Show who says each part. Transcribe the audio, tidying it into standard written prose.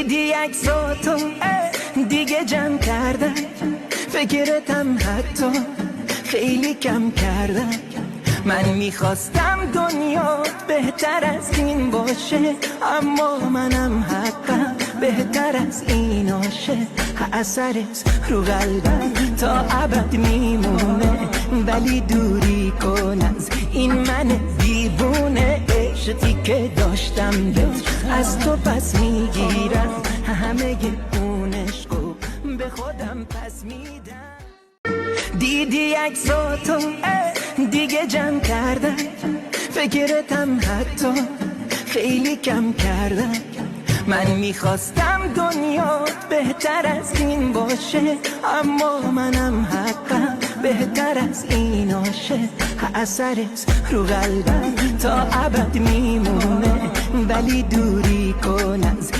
Speaker 1: دیدی عکساتو دیگه جمع کردم، فکرتم حتی خیلی کم کردم. من میخواستم دنیا بهتر از این باشه، اما منم حقم بهتر از این آشه. اثرت رو قلبم تا ابد میمونه، ولی دوری کن از این من دیوونه. عشقی که داشتم از تو پس میگیرم، همه اون عشقو به خودم پس میدم. دیدی عکساتو دیگه جمع کردم، فکرتم حتی خیلی کم کردم. من میخواستم دنیا بهتر از این باشه، اما منم حقم بهتر از این آشه. اثرت رو قلبم تا ابد میمونه، ولی دوری کن از